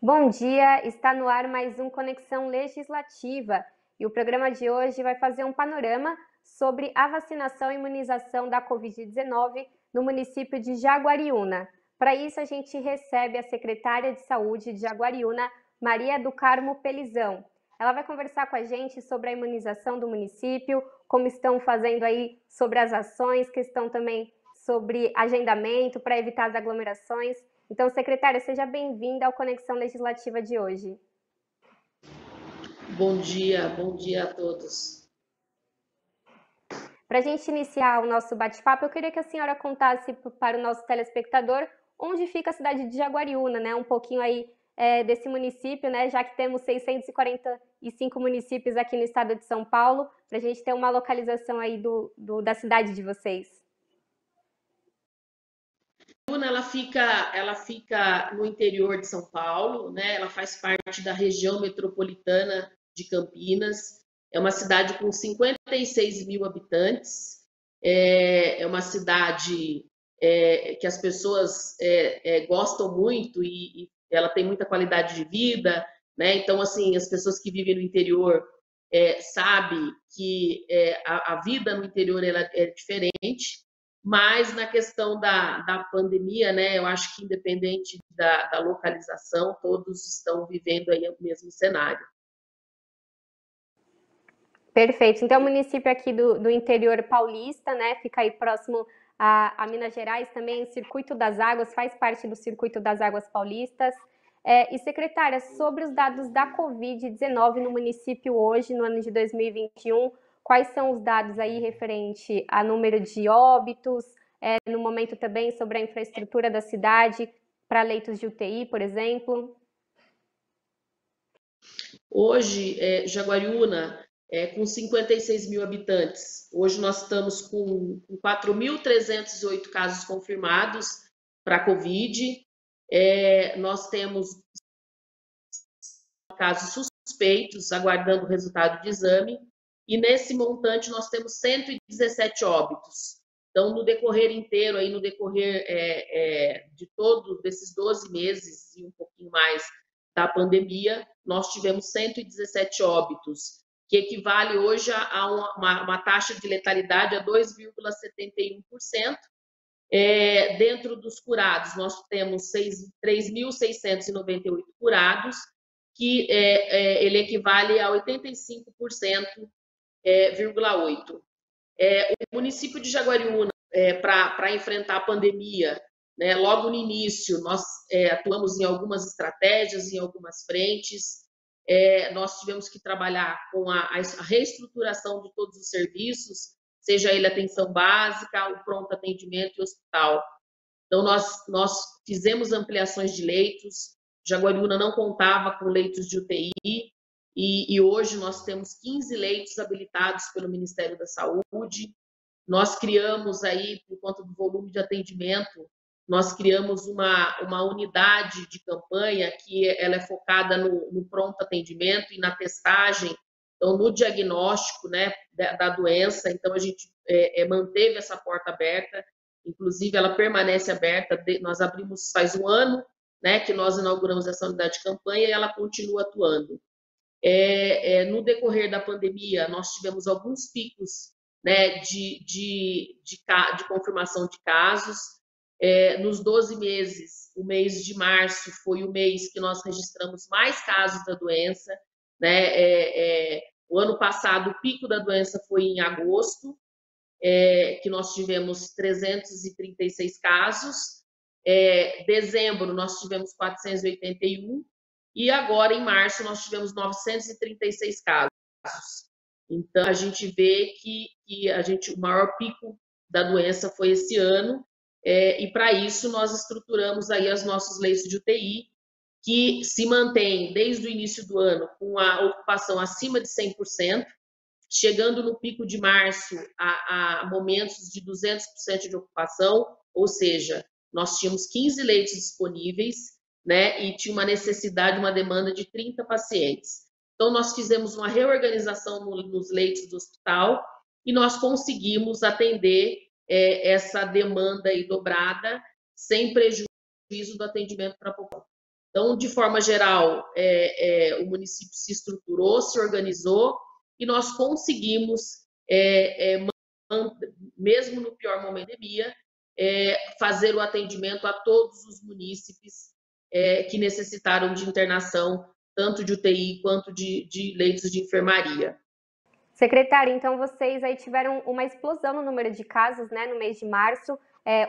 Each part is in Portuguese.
Bom dia, está no ar mais um Conexão Legislativa e o programa de hoje vai fazer um panorama sobre a vacinação e imunização da Covid-19 no município de Jaguariúna. Para isso, a gente recebe a secretária de Saúde de Jaguariúna, Maria do Carmo Pelizão. Ela vai conversar com a gente sobre a imunização do município, como estão fazendo aí sobre as ações, questão também sobre agendamento para evitar as aglomerações. Então, secretária, seja bem-vinda ao Conexão Legislativa de hoje. Bom dia a todos. Para a gente iniciar o nosso bate-papo, eu queria que a senhora contasse para o nosso telespectador onde fica a cidade de Jaguariúna, né? Um pouquinho aí desse município, né? Já que temos 645 municípios aqui no estado de São Paulo, para a gente ter uma localização aí da cidade de vocês. Ela fica no interior de São Paulo, né? Ela faz parte da região metropolitana de Campinas. É uma cidade com 56 mil habitantes. É uma cidade que as pessoas gostam muito e ela tem muita qualidade de vida, né? Então, assim, as pessoas que vivem no interior sabem que a vida no interior ela é diferente. Mas na questão da pandemia, né, eu acho que independente da localização, todos estão vivendo aí o mesmo cenário. Perfeito. Então, o município aqui do interior paulista, né, fica aí próximo a Minas Gerais também, Circuito das Águas, faz parte do Circuito das Águas Paulistas. E, secretária, sobre os dados da Covid-19 no município hoje, no ano de 2021, quais são os dados aí referente a número de óbitos, no momento também sobre a infraestrutura da cidade para leitos de UTI, por exemplo? Hoje, Jaguariúna, com 56 mil habitantes, hoje nós estamos com 4.308 casos confirmados para a Covid. Nós temos casos suspeitos, aguardando o resultado de exame, e nesse montante nós temos 117 óbitos. Então, no decorrer inteiro, aí, no decorrer de todos desses 12 meses e um pouquinho mais da pandemia, nós tivemos 117 óbitos, que equivale hoje a uma taxa de letalidade a 2,71%. Dentro dos curados, nós temos 3.698 curados, que ele equivale a 85,8%. O município de Jaguariúna, para enfrentar a pandemia, né, logo no início, nós atuamos em algumas estratégias, em algumas frentes. Nós tivemos que trabalhar com a reestruturação de todos os serviços, seja ele atenção básica, o pronto atendimento e hospital. Então, nós fizemos ampliações de leitos. Jaguariúna não contava com leitos de UTI e hoje nós temos 15 leitos habilitados pelo Ministério da Saúde. Nós criamos aí, por conta do volume de atendimento, nós criamos uma unidade de campanha que ela é focada no pronto atendimento e na testagem, então no diagnóstico, né, da doença. Então a gente manteve essa porta aberta, inclusive ela permanece aberta. Nós abrimos faz um ano, né, que nós inauguramos essa unidade de campanha e ela continua atuando. No decorrer da pandemia, nós tivemos alguns picos, né, de confirmação de casos. Nos 12 meses, o mês de março foi o mês que nós registramos mais casos da doença, né? O ano passado, o pico da doença foi em agosto, que nós tivemos 336 casos. Dezembro, nós tivemos 481. E agora, em março, nós tivemos 936 casos. Então, a gente vê que o maior pico da doença foi esse ano, e para isso nós estruturamos aí os nossos leitos de UTI, que se mantém desde o início do ano com a ocupação acima de 100%, chegando no pico de março a momentos de 200% de ocupação, ou seja, nós tínhamos 15 leitos disponíveis, né, e tinha uma necessidade, uma demanda de 30 pacientes. Então, nós fizemos uma reorganização nos leitos do hospital e nós conseguimos atender essa demanda aí dobrada, sem prejuízo do atendimento para a população. Então, de forma geral, o município se estruturou, se organizou e nós conseguimos, mesmo no pior momento da pandemia, fazer o atendimento a todos os munícipes que necessitaram de internação, tanto de UTI quanto de leitos de enfermaria. Secretária, então vocês aí tiveram uma explosão no número de casos, né, no mês de março,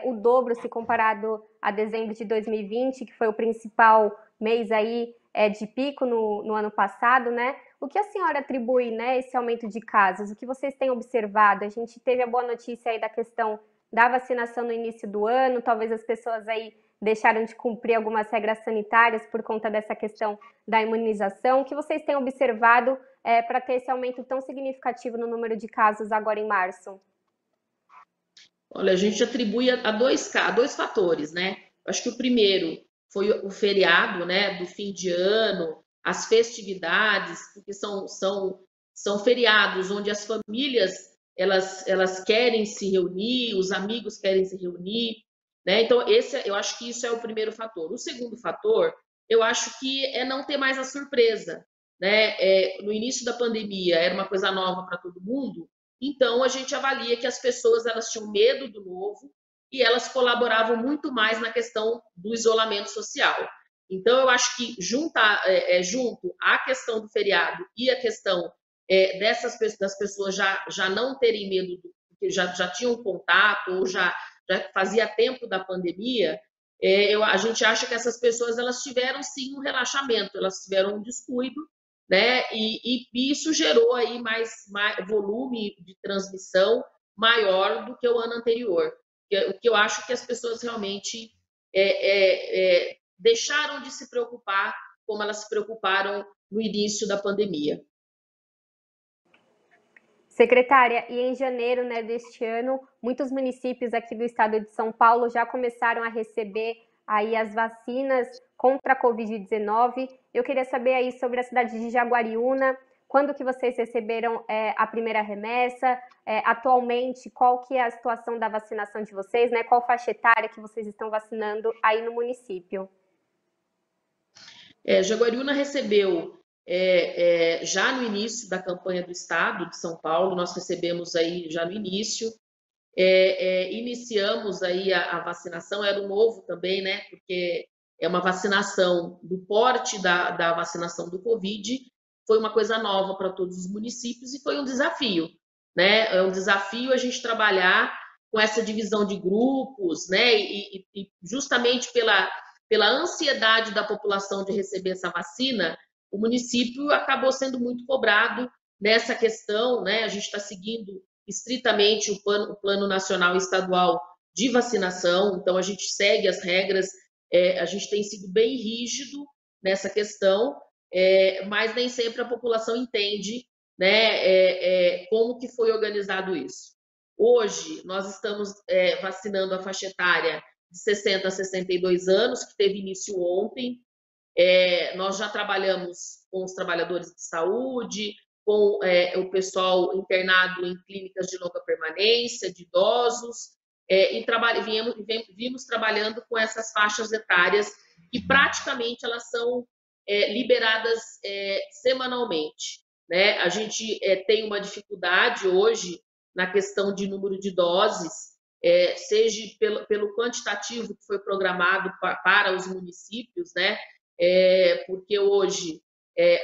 o dobro se comparado a dezembro de 2020, que foi o principal mês aí de pico no ano passado, né? O que a senhora atribui, né, esse aumento de casos? O que vocês têm observado? A gente teve a boa notícia aí da questão da vacinação no início do ano, talvez as pessoas aí deixaram de cumprir algumas regras sanitárias por conta dessa questão da imunização. O que vocês têm observado para ter esse aumento tão significativo no número de casos agora em março? Olha, a gente atribui a dois fatores, né? Acho que o primeiro foi o feriado, né, do fim de ano, as festividades, porque são feriados onde as famílias elas querem se reunir, os amigos querem se reunir, né? Então, eu acho que isso é o primeiro fator. O segundo fator, eu acho que é não ter mais a surpresa, né? No início da pandemia era uma coisa nova para todo mundo, então a gente avalia que as pessoas elas tinham medo do novo e elas colaboravam muito mais na questão do isolamento social. Então, eu acho que junto à questão do feriado e a questão das pessoas já não terem medo, porque já tinham contato ou já fazia tempo da pandemia, a gente acha que essas pessoas elas tiveram sim um relaxamento, elas tiveram um descuido, né? E isso gerou aí mais volume de transmissão maior do que o ano anterior. O que eu acho que as pessoas realmente deixaram de se preocupar como elas se preocuparam no início da pandemia. Secretária, e em janeiro, né, deste ano, muitos municípios aqui do estado de São Paulo já começaram a receber aí as vacinas contra a Covid-19. Eu queria saber aí sobre a cidade de Jaguariúna, quando que vocês receberam a primeira remessa? Atualmente, qual que é a situação da vacinação de vocês, né? Qual faixa etária que vocês estão vacinando aí no município? Jaguariúna recebeu já no início da campanha do Estado de São Paulo, nós recebemos aí já no início, iniciamos aí a vacinação, era um novo também, né? Porque é uma vacinação do porte da vacinação do Covid, foi uma coisa nova para todos os municípios e foi um desafio, né? É um desafio a gente trabalhar com essa divisão de grupos, né? E justamente pela ansiedade da população de receber essa vacina, o município acabou sendo muito cobrado nessa questão, né? A gente está seguindo estritamente o Plano Nacional e Estadual de Vacinação, então a gente segue as regras, a gente tem sido bem rígido nessa questão, mas nem sempre a população entende, né, como que foi organizado isso. Hoje, nós estamos vacinando a faixa etária de 60 a 62 anos, que teve início ontem. Nós já trabalhamos com os trabalhadores de saúde, com o pessoal internado em clínicas de longa permanência, de idosos, e vimos trabalhando com essas faixas etárias que praticamente elas são liberadas semanalmente, né? A gente tem uma dificuldade hoje na questão de número de doses, seja pelo quantitativo que foi programado para os municípios, né? Porque hoje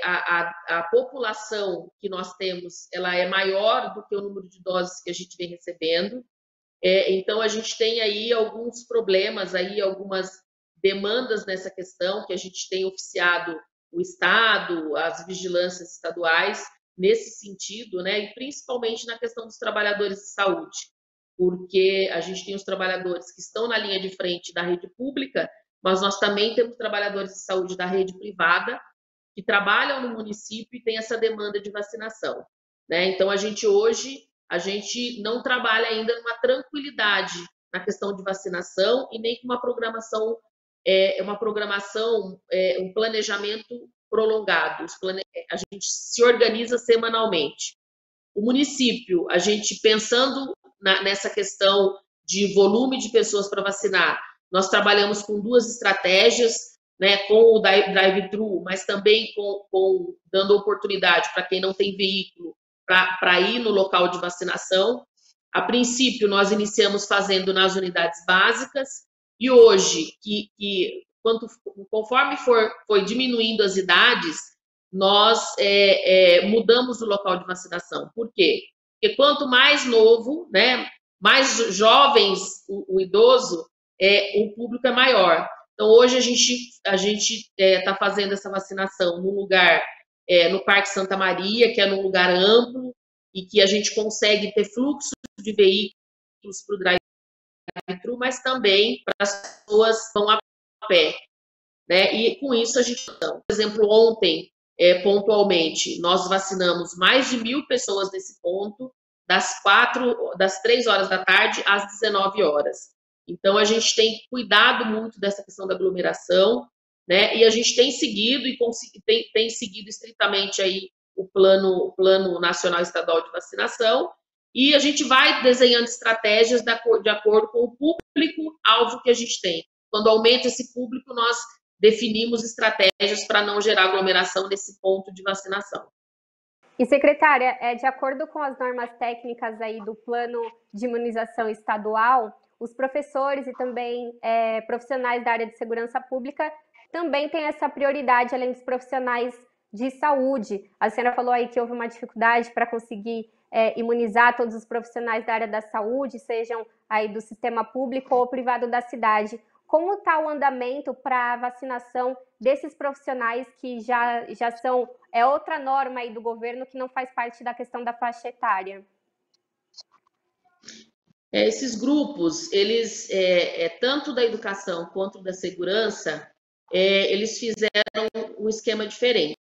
a população que nós temos ela é maior do que o número de doses que a gente vem recebendo, então a gente tem aí alguns problemas, aí algumas demandas nessa questão que a gente tem oficiado o Estado, as vigilâncias estaduais nesse sentido, né? E principalmente na questão dos trabalhadores de saúde, porque a gente tem os trabalhadores que estão na linha de frente da rede pública, mas nós também temos trabalhadores de saúde da rede privada que trabalham no município e tem essa demanda de vacinação, né? Então a gente não trabalha ainda numa tranquilidade na questão de vacinação e nem com uma programação, um planejamento prolongado. A gente se organiza semanalmente. O município, a gente pensando nessa questão de volume de pessoas para vacinar, nós trabalhamos com duas estratégias, né, com o drive-thru, mas também dando oportunidade para quem não tem veículo para ir no local de vacinação. A princípio, nós iniciamos fazendo nas unidades básicas e hoje, conforme foi diminuindo as idades, nós mudamos o local de vacinação. Por quê? Porque quanto mais novo, né, mais jovens o idoso, o público é maior. Então, hoje a gente está fazendo essa vacinação no lugar, no Parque Santa Maria, que é num lugar amplo e que a gente consegue ter fluxo de veículos para o drive-thru, mas também para as pessoas que vão a pé, né? E com isso a gente, por exemplo, ontem, pontualmente, nós vacinamos mais de 1.000 pessoas nesse ponto, das 3 horas da tarde às 19 horas. Então, a gente tem cuidado muito dessa questão da aglomeração, né? E a gente tem seguido tem seguido estritamente aí o plano nacional estadual de vacinação, e a gente vai desenhando estratégias de acordo com o público-alvo que a gente tem. Quando aumenta esse público, nós definimos estratégias para não gerar aglomeração nesse ponto de vacinação. E, secretária, de acordo com as normas técnicas aí do plano de imunização estadual, os professores e também profissionais da área de segurança pública também têm essa prioridade, além dos profissionais de saúde. A senhora falou aí que houve uma dificuldade para conseguir imunizar todos os profissionais da área da saúde, sejam aí do sistema público ou privado da cidade. Como está o andamento para a vacinação desses profissionais que já são outra norma aí do governo que não faz parte da questão da faixa etária? Esses grupos, eles, tanto da educação quanto da segurança, eles fizeram um esquema diferente.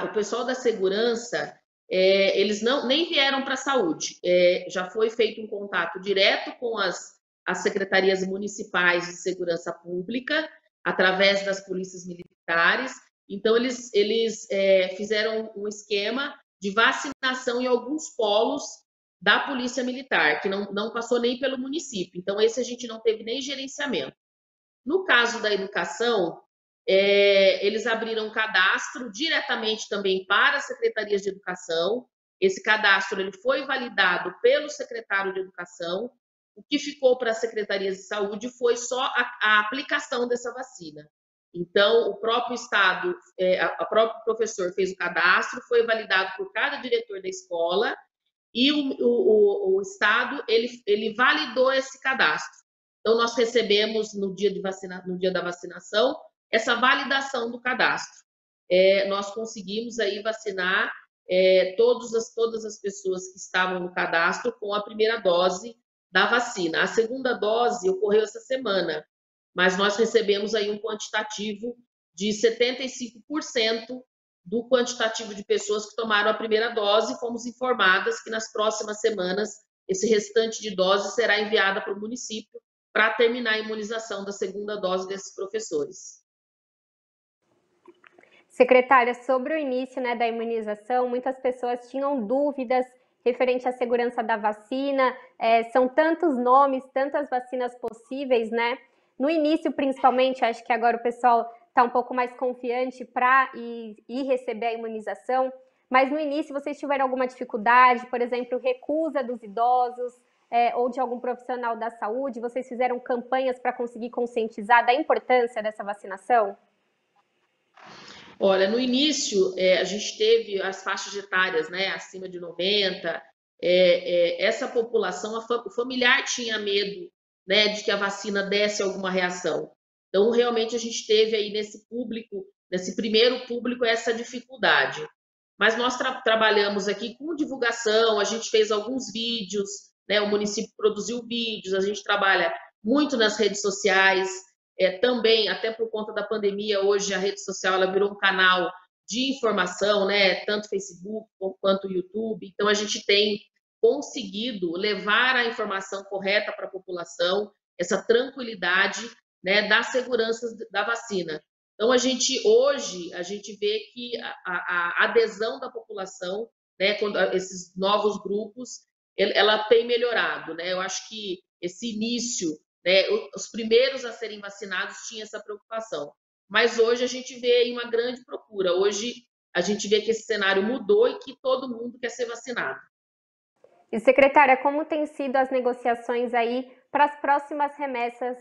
O pessoal da segurança, eles nem vieram para a saúde. Já foi feito um contato direto com as secretarias municipais de segurança pública, através das polícias militares. Então, eles fizeram um esquema de vacinação em alguns polos da Polícia Militar, que não passou nem pelo município. Então, esse a gente não teve nem gerenciamento. No caso da educação, eles abriram um cadastro diretamente também para as secretarias de educação. Esse cadastro ele foi validado pelo secretário de educação. O que ficou para as secretarias de saúde foi só a aplicação dessa vacina. Então, o próprio Estado, o próprio professor fez o cadastro, foi validado por cada diretor da escola, e o Estado ele validou esse cadastro. Então, nós recebemos no dia da vacinação essa validação do cadastro. Nós conseguimos aí vacinar todas as pessoas que estavam no cadastro com a primeira dose da vacina. A segunda dose ocorreu essa semana, mas nós recebemos aí um quantitativo de 75% do quantitativo de pessoas que tomaram a primeira dose, e fomos informadas que nas próximas semanas esse restante de dose será enviada para o município para terminar a imunização da segunda dose desses professores. Secretária, sobre o início, né, da imunização, muitas pessoas tinham dúvidas referente à segurança da vacina, são tantos nomes, tantas vacinas possíveis, né? No início, principalmente, acho que agora o pessoal está um pouco mais confiante para ir receber a imunização, mas no início vocês tiveram alguma dificuldade, por exemplo, recusa dos idosos ou de algum profissional da saúde? Vocês fizeram campanhas para conseguir conscientizar da importância dessa vacinação? Olha, no início, a gente teve as faixas etárias, né, acima de 90, essa população, o familiar tinha medo, né, de que a vacina desse alguma reação. Então, realmente, a gente teve aí nesse primeiro público, essa dificuldade. Mas nós trabalhamos aqui com divulgação, a gente fez alguns vídeos, né, o município produziu vídeos, a gente trabalha muito nas redes sociais, também, até por conta da pandemia, hoje a rede social ela virou um canal de informação, né, tanto Facebook quanto YouTube. Então, a gente tem conseguido levar a informação correta para a população, essa tranquilidade, né, da segurança da vacina. Então, hoje a gente vê que a adesão da população, né, quando esses novos grupos, ela tem melhorado, né? Eu acho que esse início, né, os primeiros a serem vacinados tinham essa preocupação. mas hoje a gente vê aí uma grande procura. Hoje a gente vê que esse cenário mudou e que todo mundo quer ser vacinado. E, secretária, como têm sido as negociações aí para as próximas remessas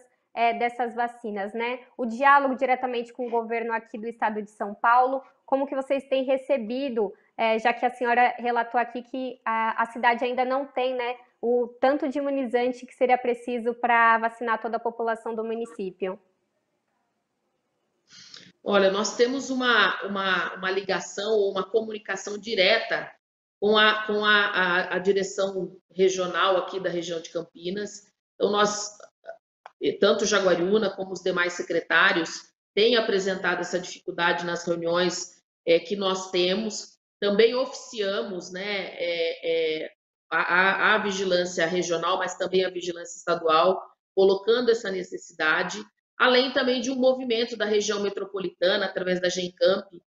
dessas vacinas, né? O diálogo diretamente com o governo aqui do estado de São Paulo, como que vocês têm recebido, já que a senhora relatou aqui que a cidade ainda não tem, né, o tanto de imunizante que seria preciso para vacinar toda a população do município? Olha, nós temos uma ligação ou uma comunicação direta com a direção regional aqui da região de Campinas. Então, nós, tanto Jaguariúna como os demais secretários, têm apresentado essa dificuldade nas reuniões que nós temos. Também oficiamos, né, a vigilância regional, mas também a vigilância estadual, colocando essa necessidade, além também de um movimento da região metropolitana, através da GENCAMP.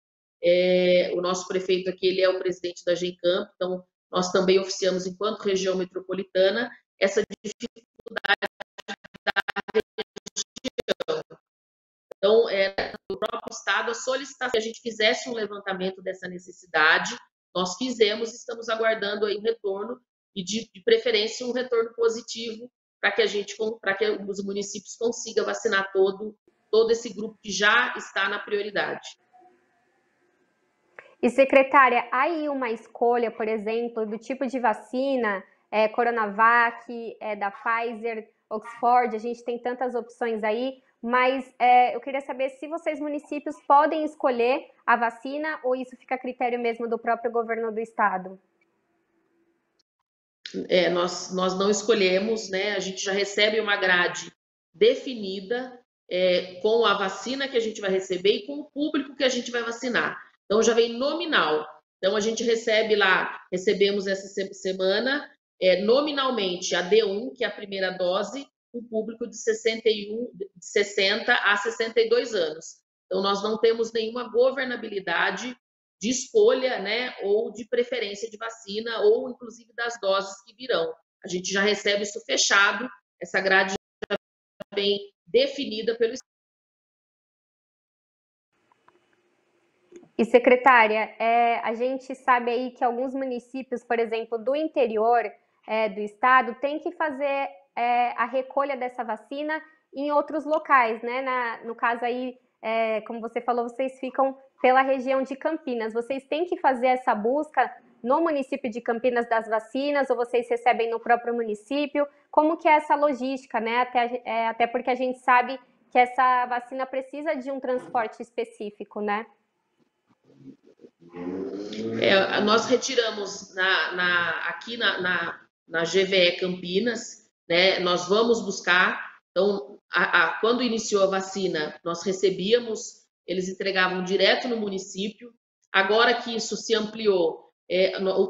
O nosso prefeito aqui, ele é o presidente da GENCAMP, então nós também oficiamos, enquanto região metropolitana, essa dificuldade da região. Então, no próprio Estado, a solicitação que a gente fizesse um levantamento dessa necessidade, nós fizemos, estamos aguardando aí um retorno, e de preferência um retorno positivo, para que os municípios consigam vacinar todo esse grupo que já está na prioridade. E, secretária, há aí uma escolha, por exemplo, do tipo de vacina, Coronavac, da Pfizer, Oxford, a gente tem tantas opções aí, mas eu queria saber se vocês, municípios, podem escolher a vacina ou isso fica a critério mesmo do próprio governo do estado? Nós não escolhemos, né? A gente já recebe uma grade definida com a vacina que a gente vai receber e com o público que a gente vai vacinar. Então, já vem nominal. Então, a gente recebemos essa semana, nominalmente, a D1, que é a primeira dose, o público de 60 a 62 anos. Então, nós não temos nenhuma governabilidade de escolha, né, ou de preferência de vacina, ou inclusive das doses que virão. A gente já recebe isso fechado, essa grade já vem definida pelo Estado. E, secretária, a gente sabe aí que alguns municípios, por exemplo, do interior do estado, têm que fazer a recolha dessa vacina em outros locais, né? No caso aí, como você falou, vocês ficam pela região de Campinas. Vocês têm que fazer essa busca no município de Campinas das vacinas ou vocês recebem no próprio município? Como que é essa logística, né? Até porque a gente sabe que essa vacina precisa de um transporte específico, né? Nós retiramos aqui na GVE Campinas, né? Nós vamos buscar. Então, quando iniciou a vacina, nós recebíamos, eles entregavam direto no município. Agora que isso se ampliou,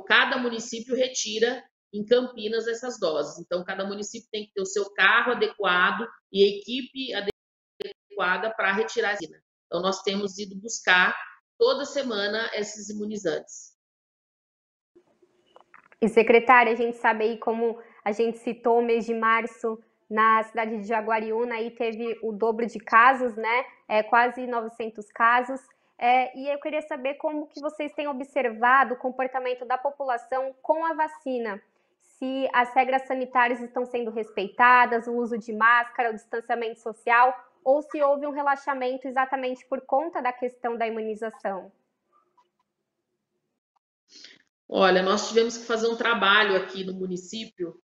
cada município retira em Campinas essas doses. Então, cada município tem que ter o seu carro adequado e equipe adequada para retirar a vacina. Então, nós temos ido buscar toda semana esses imunizantes. E, secretária, a gente sabe aí, como a gente citou, o mês de março na cidade de Jaguariúna aí teve o dobro de casos, né? Quase 900 casos. E eu queria saber como que vocês têm observado o comportamento da população com a vacina. Se as regras sanitárias estão sendo respeitadas, o uso de máscara, o distanciamento social, ou se houve um relaxamento exatamente por conta da questão da imunização. Olha, nós tivemos que fazer um trabalho aqui no município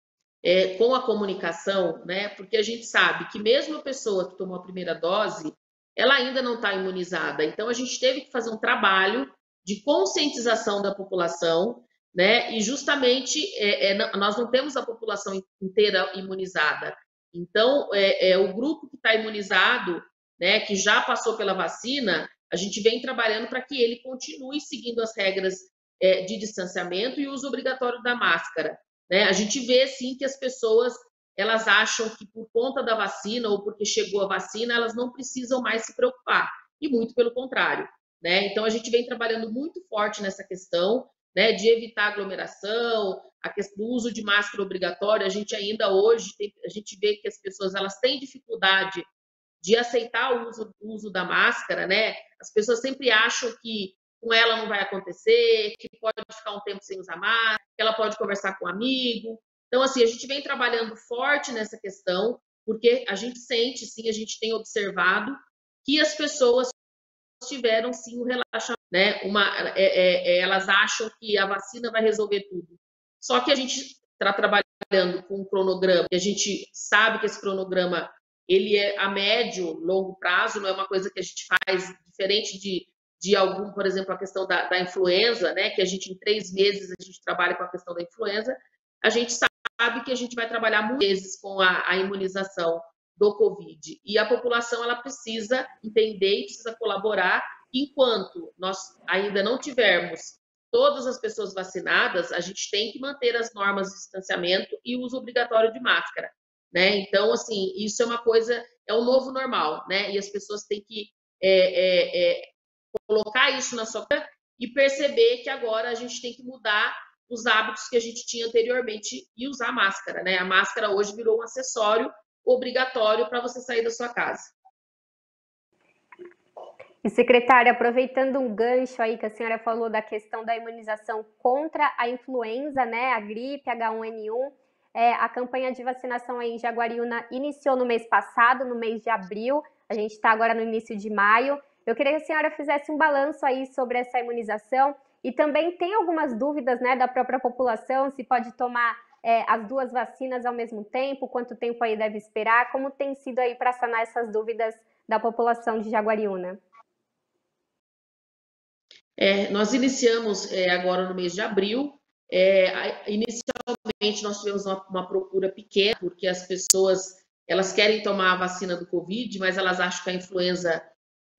com a comunicação, né? Porque a gente sabe que mesmo a pessoa que tomou a primeira dose, ela ainda não está imunizada. Então, a gente teve que fazer um trabalho de conscientização da população, né? E justamente nós não temos a população inteira imunizada. Então, o grupo que está imunizado, né? Que já passou pela vacina, a gente vem trabalhando para que ele continue seguindo as regras de distanciamento e uso obrigatório da máscara, né? A gente vê, sim, que as pessoas, elas acham que por conta da vacina ou porque chegou a vacina, elas não precisam mais se preocupar, e muito pelo contrário, né? Então, a gente vem trabalhando muito forte nessa questão, né, de evitar aglomeração, a questão do uso de máscara obrigatória. A gente ainda hoje, a gente vê que as pessoas, elas têm dificuldade de aceitar o uso da máscara, né? As pessoas sempre acham que com ela não vai acontecer, que pode ficar um tempo sem usar máscara, que ela pode conversar com um amigo. Então, assim, a gente vem trabalhando forte nessa questão, porque a gente sente, sim, a gente tem observado que as pessoas tiveram, sim, um relaxamento, né? Elas acham que a vacina vai resolver tudo. Só que a gente está trabalhando com um cronograma, e a gente sabe que esse cronograma ele é a médio, longo prazo, não é uma coisa que a gente faz diferente de algum, por exemplo, a questão da influenza, né? Que a gente, em 3 meses, a gente trabalha com a questão da influenza. A gente sabe que a gente vai trabalhar muitas vezes com a imunização do Covid. E a população, ela precisa entender e precisa colaborar. Enquanto nós ainda não tivermos todas as pessoas vacinadas, a gente tem que manter as normas de distanciamento e o uso obrigatório de máscara, né? Então, assim, isso é uma coisa, é o novo normal, né? E as pessoas têm que colocar isso na sua vida e perceber que agora a gente tem que mudar os hábitos que a gente tinha anteriormente e usar máscara, né? A máscara hoje virou um acessório obrigatório para você sair da sua casa. E, secretária, aproveitando um gancho aí que a senhora falou da questão da imunização contra a influenza, né, a gripe, H1N1, a campanha de vacinação aí em Jaguariúna iniciou no mês passado, no mês de abril, a gente está agora no início de maio. Eu queria que a senhora fizesse um balanço aí sobre essa imunização e também tem algumas dúvidas, né, da própria população, se pode tomar as 2 vacinas ao mesmo tempo, quanto tempo aí deve esperar, como tem sido aí para sanar essas dúvidas da população de Jaguariúna? Nós iniciamos agora no mês de abril. Inicialmente nós tivemos uma procura pequena, porque as pessoas elas querem tomar a vacina do Covid, mas elas acham que a influenza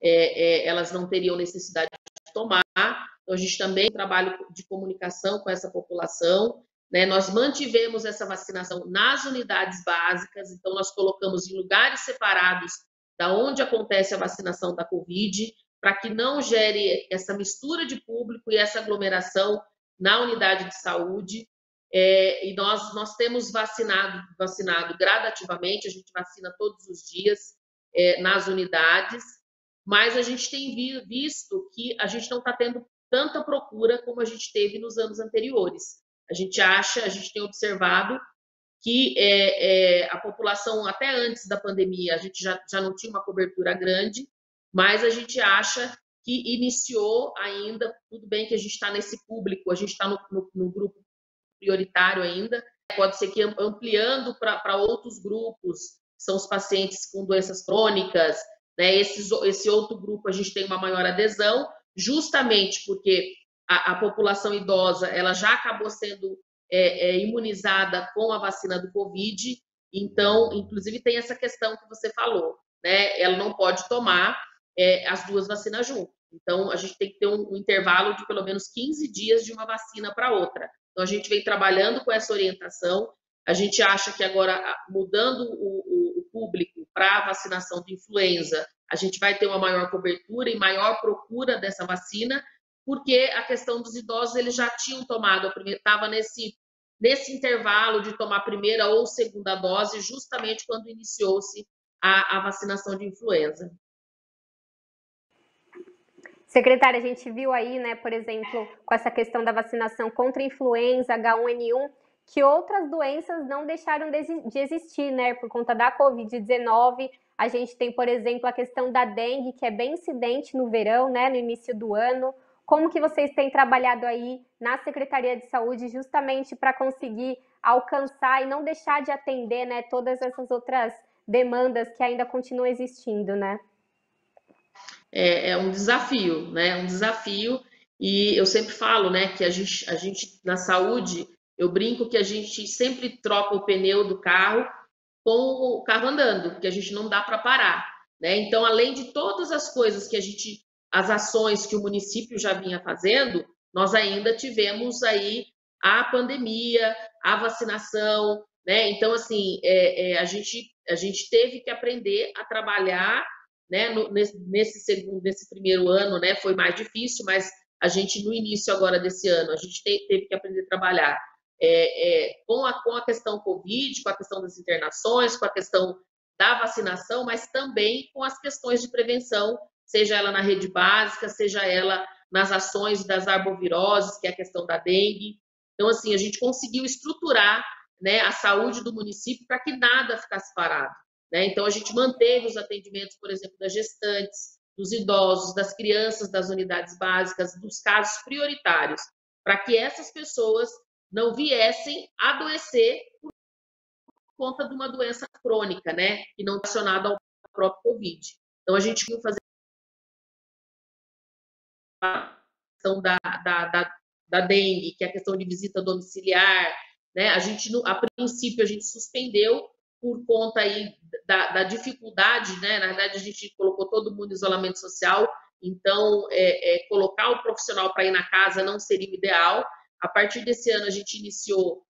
elas não teriam necessidade de tomar. Então, a gente também trabalha de comunicação com essa população, né? Nós mantivemos essa vacinação nas unidades básicas, então nós colocamos em lugares separados da onde acontece a vacinação da Covid, para que não gere essa mistura de público e essa aglomeração na unidade de saúde. E nós temos vacinado gradativamente, a gente vacina todos os dias nas unidades, mas a gente tem visto que a gente não está tendo tanta procura como a gente teve nos anos anteriores. A gente tem observado que a população, até antes da pandemia, a gente já não tinha uma cobertura grande, mas a gente acha que iniciou ainda, tudo bem que a gente está nesse público, a gente está no grupo prioritário ainda, pode ser que ampliando para outros grupos, são os pacientes com doenças crônicas, né? Esse outro grupo a gente tem uma maior adesão, justamente porque a população idosa ela já acabou sendo imunizada com a vacina do Covid, então, inclusive tem essa questão que você falou, né? Ela não pode tomar as 2 vacinas juntas. Então, a gente tem que ter um intervalo de pelo menos 15 dias de uma vacina para outra. Então, a gente vem trabalhando com essa orientação. A gente acha que agora, mudando o público para a vacinação de influenza, a gente vai ter uma maior cobertura e maior procura dessa vacina, porque a questão dos idosos, eles já tinham tomado a primeira, estava nesse intervalo de tomar a primeira ou segunda dose, justamente quando iniciou-se a vacinação de influenza. Secretária, a gente viu aí, né, por exemplo, com essa questão da vacinação contra a influenza, H1N1, que outras doenças não deixaram de existir, né, por conta da Covid-19. A gente tem, por exemplo, a questão da dengue, que é bem incidente no verão, né, no início do ano. Como que vocês têm trabalhado aí na Secretaria de Saúde justamente para conseguir alcançar e não deixar de atender, né, todas essas outras demandas que ainda continuam existindo, né? É um desafio, né? Um desafio. E eu sempre falo, né, que a gente na saúde, eu brinco que a gente sempre troca o pneu do carro com o carro andando, porque a gente não dá para parar, né? Então, além de todas as coisas que as ações que o município já vinha fazendo, nós ainda tivemos aí a pandemia, a vacinação, né? Então, assim, a gente teve que aprender a trabalhar, né? Nesse primeiro ano, né? Foi mais difícil, mas a gente, no início agora desse ano, a gente teve que aprender a trabalhar com a questão Covid, com a questão das internações, com a questão da vacinação, mas também com as questões de prevenção, seja ela na rede básica, seja ela nas ações das arboviroses, que é a questão da dengue. Então, assim, a gente conseguiu estruturar, né, a saúde do município para que nada ficasse parado, né? Então, a gente manteve os atendimentos, por exemplo, das gestantes, dos idosos, das crianças das unidades básicas, dos casos prioritários, para que essas pessoas não viessem adoecer por conta de uma doença crônica, né, que não está relacionada ao próprio Covid. Então, a gente viu fazer a questão da dengue, que é a questão de visita domiciliar, né? A princípio, a gente suspendeu por conta aí da dificuldade, né? Na verdade, a gente colocou todo mundo em isolamento social, então colocar o profissional para ir na casa não seria o ideal. A partir desse ano, a gente iniciou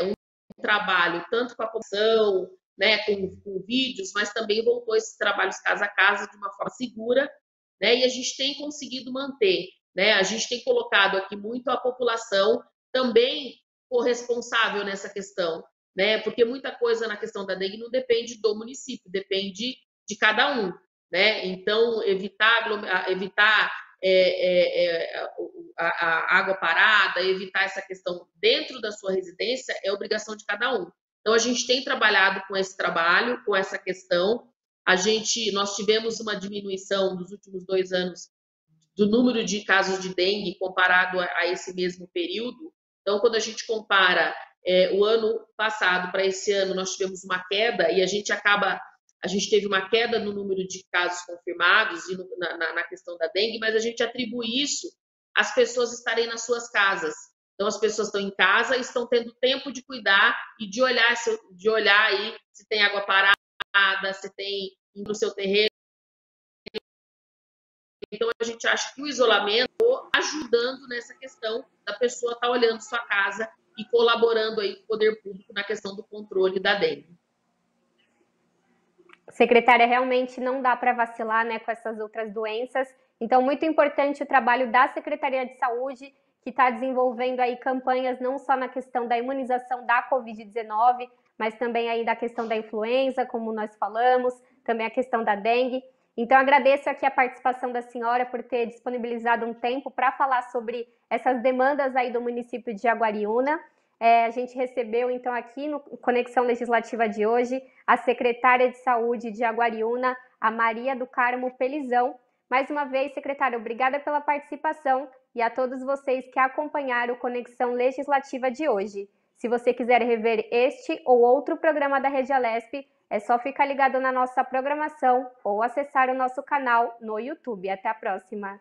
um trabalho tanto com a população, né, com vídeos, mas também voltou esses trabalhos casa a casa de uma forma segura, né? E a gente tem conseguido manter, né? A gente tem colocado aqui muito a população também corresponsável nessa questão, né? Porque muita coisa na questão da dengue não depende do município, depende de cada um, né? Então, evitar a água parada, evitar essa questão dentro da sua residência é obrigação de cada um. Então, a gente tem trabalhado com esse trabalho, com essa questão. Nós tivemos uma diminuição nos últimos 2 anos do número de casos de dengue comparado a esse mesmo período. Então, quando a gente compara o ano passado para esse ano, nós tivemos uma queda e a gente teve uma queda no número de casos confirmados e na questão da dengue, mas a gente atribui isso às pessoas estarem nas suas casas. Então, as pessoas estão em casa e estão tendo tempo de cuidar e de olhar aí se tem água parada, se tem no seu terreno. Então, a gente acha que o isolamento está ajudando nessa questão da pessoa estar olhando sua casa e colaborando aí com o poder público na questão do controle da dengue. Secretária, realmente não dá para vacilar, né, com essas outras doenças. Então, muito importante o trabalho da Secretaria de Saúde, que está desenvolvendo aí campanhas não só na questão da imunização da Covid-19, mas também aí da questão da influenza, como nós falamos, também a questão da dengue. Então, agradeço aqui a participação da senhora por ter disponibilizado um tempo para falar sobre essas demandas aí do município de Jaguariúna. A gente recebeu, então, aqui no Conexão Legislativa de hoje, a secretária de Saúde de Jaguariúna, a Maria do Carmo Pelizão. Mais uma vez, secretária, obrigada pela participação e a todos vocês que acompanharam o Conexão Legislativa de hoje. Se você quiser rever este ou outro programa da Rede Alesp, é só ficar ligado na nossa programação ou acessar o nosso canal no YouTube. Até a próxima!